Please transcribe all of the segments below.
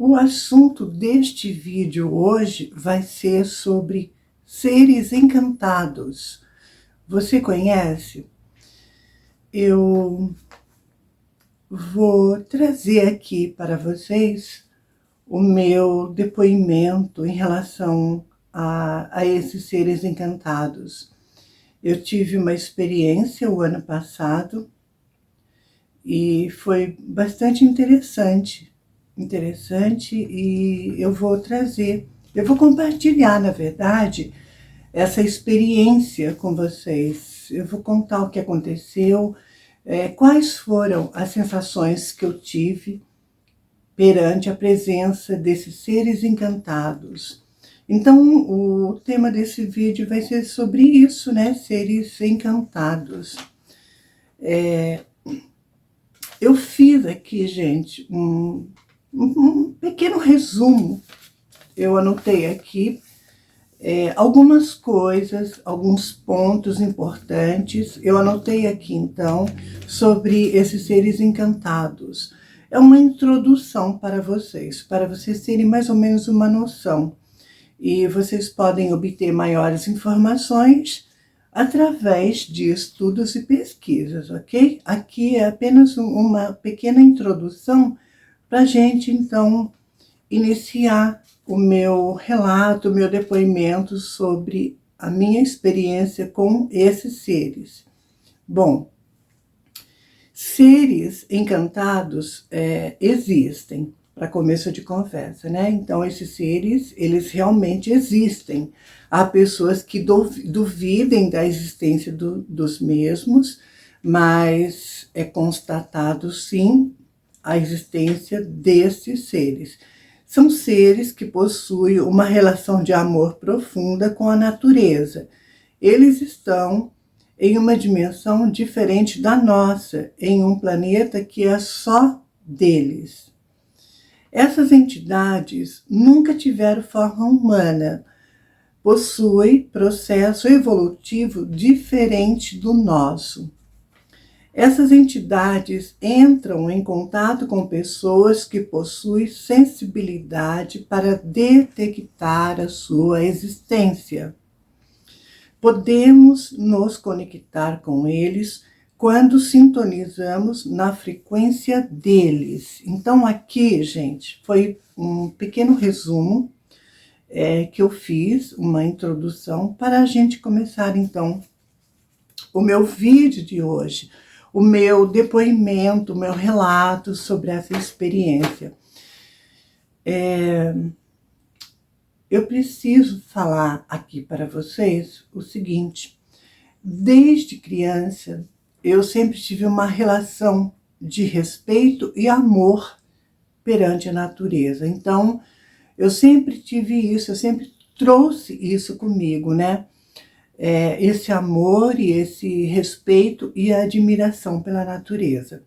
O assunto deste vídeo hoje vai ser sobre seres encantados. Você conhece? Eu vou trazer aqui para vocês o meu depoimento em relação a esses seres encantados. Eu tive uma experiência o ano passado e foi bastante interessante e eu vou compartilhar, na verdade, essa experiência com vocês. Eu vou contar o que aconteceu, quais foram as sensações que eu tive perante a presença desses seres encantados. Então, o tema desse vídeo vai ser sobre isso, né? Seres encantados. Eu fiz aqui, gente, um pequeno resumo. Eu anotei aqui algumas coisas, alguns pontos importantes. Eu anotei aqui, então, sobre esses seres encantados. É uma introdução para vocês terem mais ou menos uma noção. E vocês podem obter maiores informações através de estudos e pesquisas, ok? Aqui é apenas uma pequena introdução para a gente, então, iniciar o meu relato, o meu depoimento sobre a minha experiência com esses seres. Bom, seres encantados existem, para começo de conversa, né? Então, esses seres, eles realmente existem. Há pessoas que duvidem da existência dos mesmos, mas é constatado, sim, a existência desses seres. São seres que possuem uma relação de amor profunda com a natureza. Eles estão em uma dimensão diferente da nossa, em um planeta que é só deles. Essas entidades nunca tiveram forma humana, possuem processo evolutivo diferente do nosso. Essas entidades entram em contato com pessoas que possuem sensibilidade para detectar a sua existência. Podemos nos conectar com eles quando sintonizamos na frequência deles. Então aqui, gente, foi um pequeno resumo que eu fiz, uma introdução, para a gente começar, então, o meu vídeo de hoje, o meu depoimento, o meu relato sobre essa experiência. Eu preciso falar aqui para vocês o seguinte: desde criança, eu sempre tive uma relação de respeito e amor perante a natureza. Então, eu sempre tive isso, eu sempre trouxe isso comigo, né? Esse amor e esse respeito e a admiração pela natureza.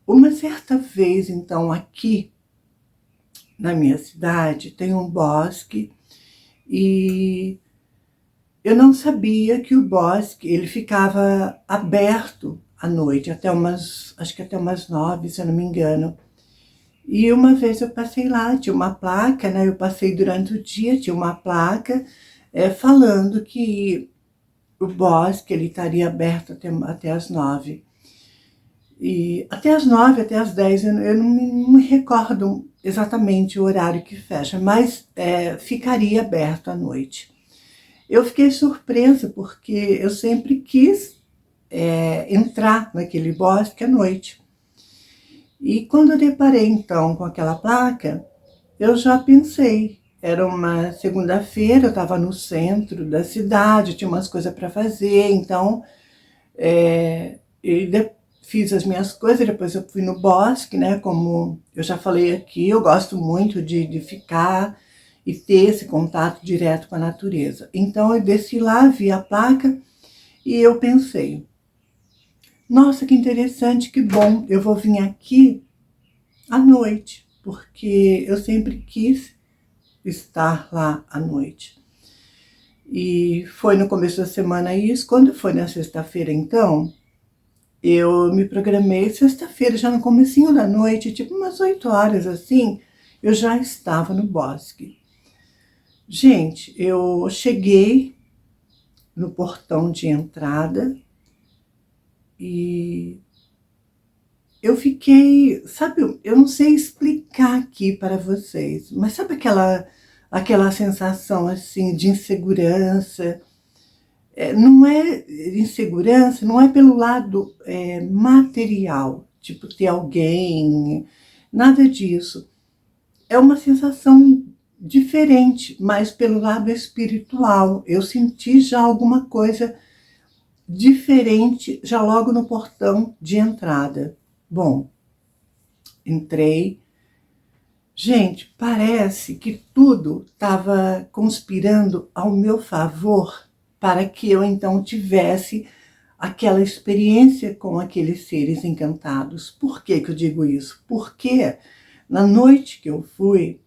Uma certa vez, então, aqui na minha cidade, tem um bosque e eu não sabia que o bosque ele ficava aberto à noite, acho que até umas 9, se eu não me engano. E uma vez eu passei lá, tinha uma placa, né? Eu passei durante o dia, tinha uma placa falando que o bosque ele estaria aberto até as 9. E até as 9, até as 10, eu não me recordo exatamente o horário que fecha, mas ficaria aberto à noite. Eu fiquei surpresa porque eu sempre quis entrar naquele bosque à noite. E quando eu deparei então com aquela placa, eu já pensei, era uma segunda-feira, eu estava no centro da cidade, tinha umas coisas para fazer, então fiz as minhas coisas, depois eu fui no bosque, né? Como eu já falei aqui, eu gosto muito de ficar e ter esse contato direto com a natureza. Então eu desci lá, vi a placa e eu pensei, nossa, que interessante, que bom, eu vou vir aqui à noite, porque eu sempre quis estar lá à noite. E foi no começo da semana isso. Quando foi na sexta-feira, então, eu me programei sexta-feira, já no comecinho da noite, tipo umas 8 horas, assim, eu já estava no bosque. Gente, eu cheguei no portão de entrada e eu fiquei, sabe, eu não sei explicar aqui para vocês, mas sabe aquela sensação assim de insegurança? Não é insegurança, não é pelo lado material, tipo ter alguém, nada disso. É uma sensação diferente, mas pelo lado espiritual. Eu senti já alguma coisa diferente já logo no portão de entrada. Bom, entrei. Gente, parece que tudo estava conspirando ao meu favor para que eu então tivesse aquela experiência com aqueles seres encantados. Por que eu digo isso? Porque na noite que eu fui,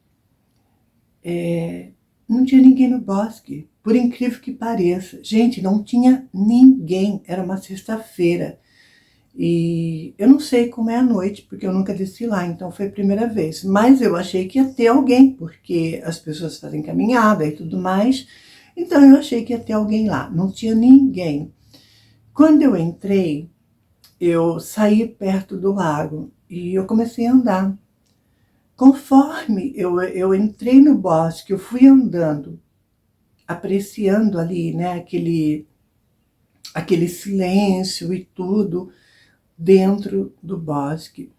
não tinha ninguém no bosque, por incrível que pareça. Gente, não tinha ninguém, era uma sexta-feira. E eu não sei como é a noite, porque eu nunca desci lá, então foi a primeira vez. Mas eu achei que ia ter alguém, porque as pessoas fazem caminhada e tudo mais. Então eu achei que ia ter alguém lá. Não tinha ninguém. Quando eu entrei, eu saí perto do lago e eu comecei a andar. Conforme eu entrei no bosque, eu fui andando, apreciando ali, né, aquele silêncio e tudo dentro do bosque.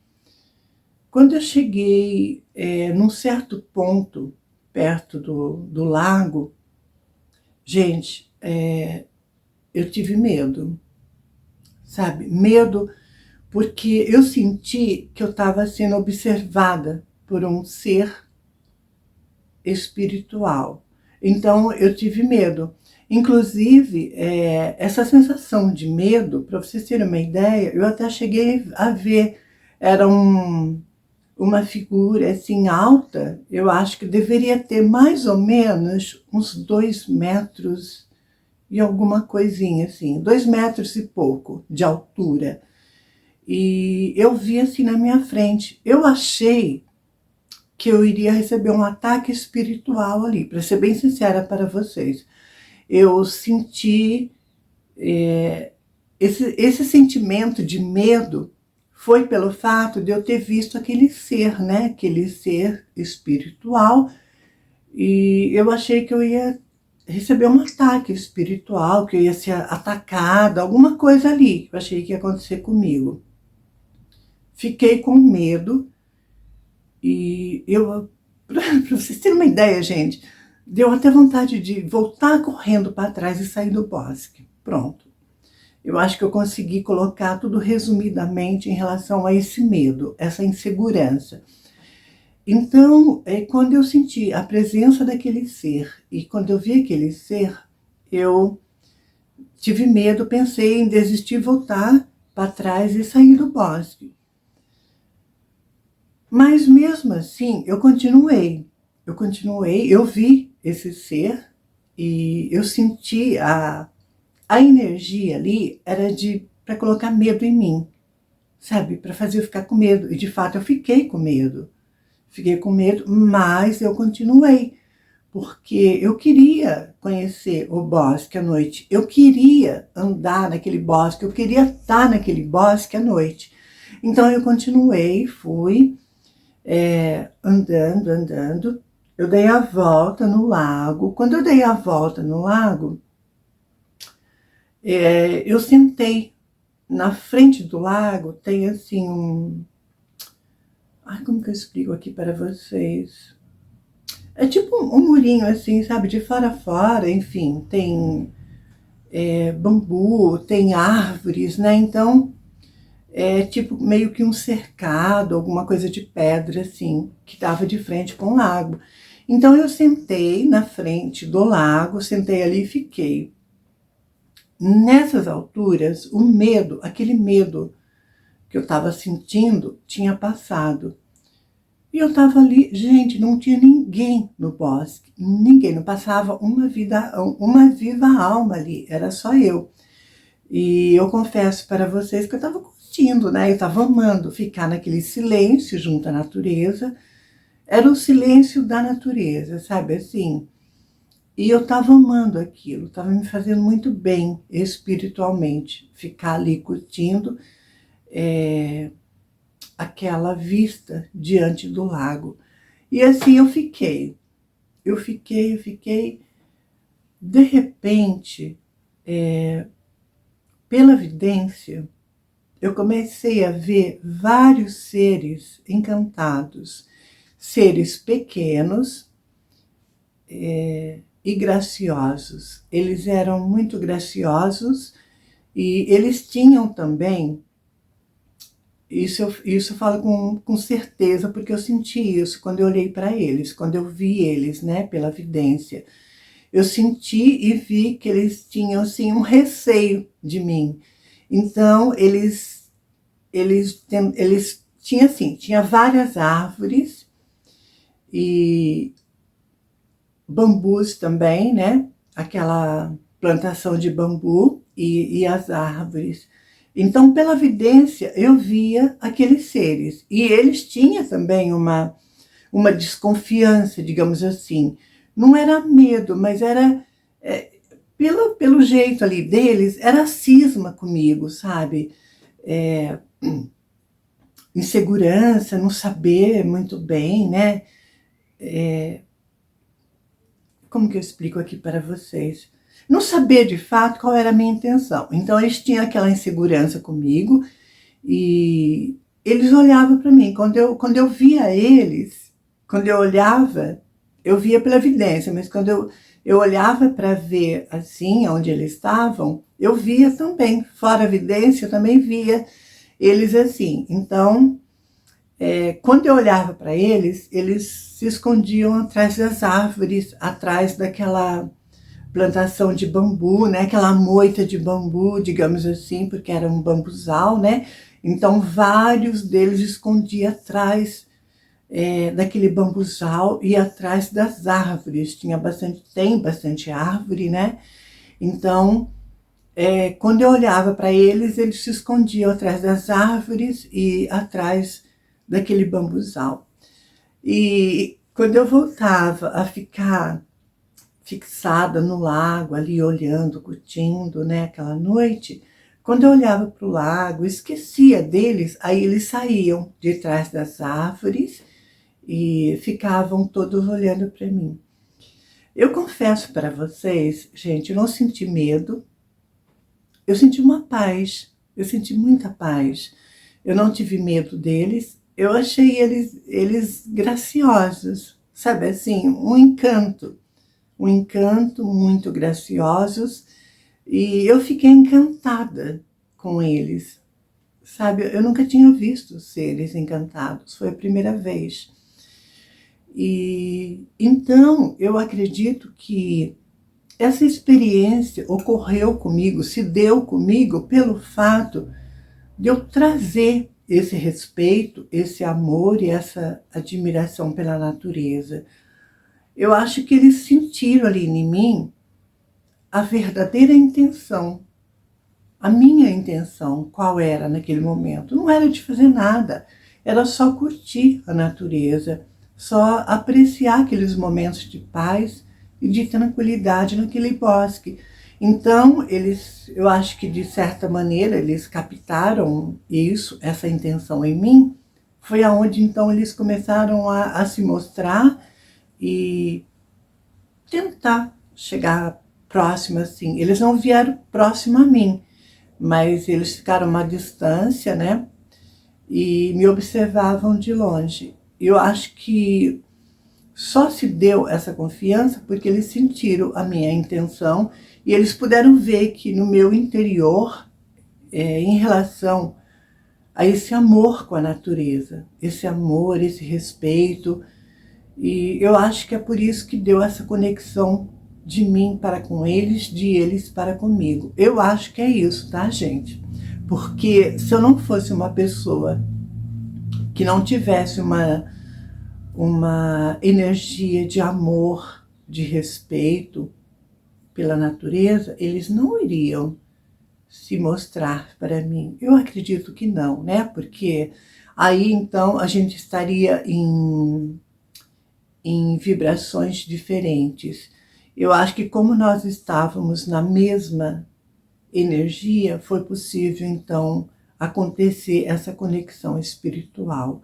Quando eu cheguei num certo ponto, perto do lago, gente, eu tive medo, sabe? Medo porque eu senti que eu estava sendo observada por um ser espiritual. Então eu tive medo. Inclusive, essa sensação de medo, para vocês terem uma ideia, eu até cheguei a ver, era uma figura assim alta, eu acho que deveria ter mais ou menos uns 2 metros e alguma coisinha assim, 2 metros e pouco de altura. E eu vi assim na minha frente. Eu achei que eu iria receber um ataque espiritual ali, para ser bem sincera para vocês. Eu senti esse sentimento de medo foi pelo fato de eu ter visto aquele ser, né? Aquele ser espiritual, e eu achei que eu ia receber um ataque espiritual, que eu ia ser atacada, alguma coisa ali, eu achei que ia acontecer comigo. Fiquei com medo e eu, para vocês terem uma ideia, gente, deu até vontade de voltar correndo para trás e sair do bosque. Pronto. Eu acho que eu consegui colocar tudo resumidamente em relação a esse medo, essa insegurança. Então, quando eu senti a presença daquele ser e quando eu vi aquele ser, eu tive medo, pensei em desistir, voltar para trás e sair do bosque. Mas mesmo assim, eu vi esse ser e eu senti a energia ali era para colocar medo em mim, sabe? Para fazer eu ficar com medo. E de fato eu fiquei com medo. Fiquei com medo, mas eu continuei, porque eu queria conhecer o bosque à noite. Eu queria andar naquele bosque, eu queria estar naquele bosque à noite. Então eu continuei, fui andando. Eu dei a volta no lago. Quando eu dei a volta no lago, eu sentei na frente do lago, tem assim Ai, como que eu explico aqui para vocês? É tipo um murinho assim, sabe, de fora a fora, enfim, tem bambu, tem árvores, né? Então, é tipo meio que um cercado, alguma coisa de pedra assim, que estava de frente com o lago. Então eu sentei na frente do lago, sentei ali e fiquei. Nessas alturas, o medo, aquele medo que eu estava sentindo, tinha passado. E eu estava ali, gente, não tinha ninguém no bosque, ninguém, não passava uma viva alma ali, era só eu. E eu confesso para vocês que eu estava curtindo, né? Eu estava amando ficar naquele silêncio junto à natureza Era o silêncio da natureza, sabe assim? E eu estava amando aquilo, estava me fazendo muito bem espiritualmente, ficar ali curtindo aquela vista diante do lago. E assim eu fiquei. De repente, pela vidência, eu comecei a ver vários seres encantados, seres pequenos e graciosos. Eles eram muito graciosos e eles tinham também, isso eu falo com certeza, porque eu senti isso quando eu olhei para eles, quando eu vi eles, né, pela vidência. Eu senti e vi que eles tinham assim um receio de mim. Então eles tinham assim, tinha várias árvores e bambus também, né? Aquela plantação de bambu e as árvores. Então, pela vidência, eu via aqueles seres. E eles tinham também uma desconfiança, digamos assim. Não era medo, mas era, pelo jeito ali deles, era cisma comigo, sabe? É, insegurança, não saber muito bem, né? Como que eu explico aqui para vocês? Não saber de fato qual era a minha intenção. Então eles tinham aquela insegurança comigo e eles olhavam para mim. Quando eu via eles, quando eu olhava, eu via pela evidência, mas quando eu olhava para ver assim, onde eles estavam, eu via também. Fora a evidência, eu também via eles assim. Então, quando eu olhava para eles, eles se escondiam atrás das árvores, atrás daquela plantação de bambu, né? Aquela moita de bambu, digamos assim, porque era um bambuzal, né? Então, vários deles escondiam atrás daquele bambuzal e atrás das árvores. Tem bastante árvore, né? Então, quando eu olhava para eles, eles se escondiam atrás das árvores e atrás daquele bambuzal. E quando eu voltava a ficar fixada no lago, ali olhando, curtindo, né, aquela noite, quando eu olhava para o lago, esquecia deles, aí eles saíam de trás das árvores e ficavam todos olhando para mim. Eu confesso para vocês, gente, eu não senti medo, eu senti uma paz, eu senti muita paz. Eu não tive medo deles, eu achei eles graciosos, sabe assim, um encanto, muito graciosos, e eu fiquei encantada com eles, sabe? Eu nunca tinha visto seres encantados, foi a primeira vez. E então eu acredito que essa experiência ocorreu comigo, se deu comigo pelo fato de eu trazer esse respeito, esse amor e essa admiração pela natureza. Eu acho que eles sentiram ali em mim a verdadeira intenção, a minha intenção, qual era naquele momento. Não era de fazer nada, era só curtir a natureza, só apreciar aqueles momentos de paz e de tranquilidade naquele bosque. Então, eu acho que de certa maneira, eles captaram isso, essa intenção em mim, foi aonde então eles começaram a se mostrar e tentar chegar próximo assim. Eles não vieram próximo a mim, mas eles ficaram a uma distância, né? E me observavam de longe. Eu acho que só se deu essa confiança porque eles sentiram a minha intenção e eles puderam ver que no meu interior, em relação a esse amor com a natureza, esse amor, esse respeito, e eu acho que é por isso que deu essa conexão de mim para com eles, de eles para comigo. Eu acho que é isso, tá, gente? Porque se eu não fosse uma pessoa que não tivesse uma energia de amor, de respeito pela natureza, eles não iriam se mostrar para mim. Eu acredito que não, né? Porque aí então a gente estaria em vibrações diferentes. Eu acho que como nós estávamos na mesma energia, foi possível então acontecer essa conexão espiritual.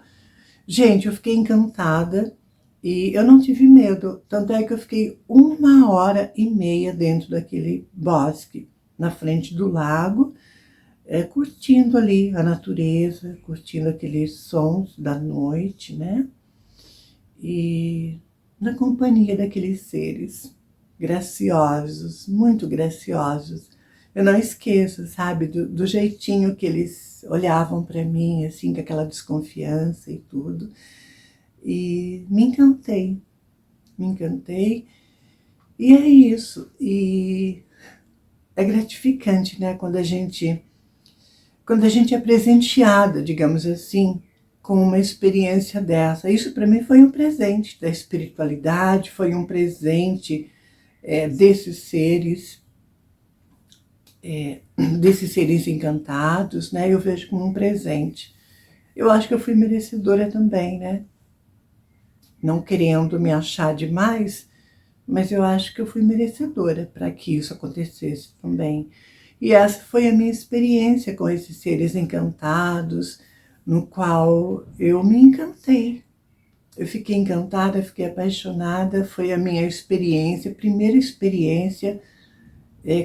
Gente, eu fiquei encantada e eu não tive medo, tanto é que eu fiquei 1h30 dentro daquele bosque, na frente do lago, curtindo ali a natureza, curtindo aqueles sons da noite, né? E na companhia daqueles seres graciosos, muito graciosos. Eu não esqueço, sabe, do jeitinho que eles olhavam para mim, assim, com aquela desconfiança e tudo. E me encantei, me encantei. E é isso. E é gratificante, né, quando a gente é presenteada, digamos assim, com uma experiência dessa. Isso para mim foi um presente da espiritualidade, foi um presente desses seres encantados, né? Eu vejo como um presente. Eu acho que eu fui merecedora também, né? Não querendo me achar demais, mas eu acho que eu fui merecedora para que isso acontecesse também. E essa foi a minha experiência com esses seres encantados, no qual eu me encantei. Eu fiquei encantada, fiquei apaixonada, foi a minha experiência, primeira experiência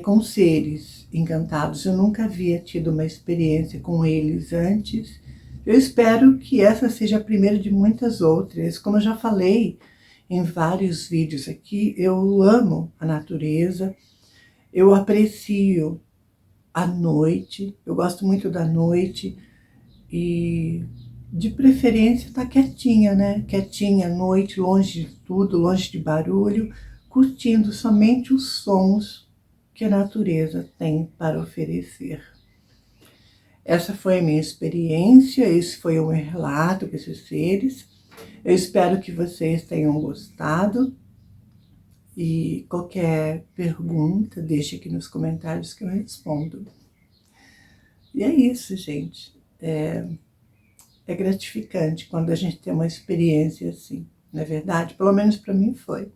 com seres encantados. Eu nunca havia tido uma experiência com eles antes. Eu espero que essa seja a primeira de muitas outras. Como eu já falei em vários vídeos aqui, eu amo a natureza, eu aprecio a noite, eu gosto muito da noite e de preferência estar quietinha, né? Quietinha à noite, longe de tudo, longe de barulho, curtindo somente os sons que a natureza tem para oferecer. Essa foi a minha experiência, esse foi o meu relato com esses seres. Eu espero que vocês tenham gostado e qualquer pergunta, deixe aqui nos comentários que eu respondo. E é isso, gente. É gratificante quando a gente tem uma experiência assim, não é verdade? Pelo menos para mim foi.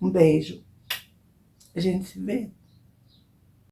Um beijo. A gente se vê.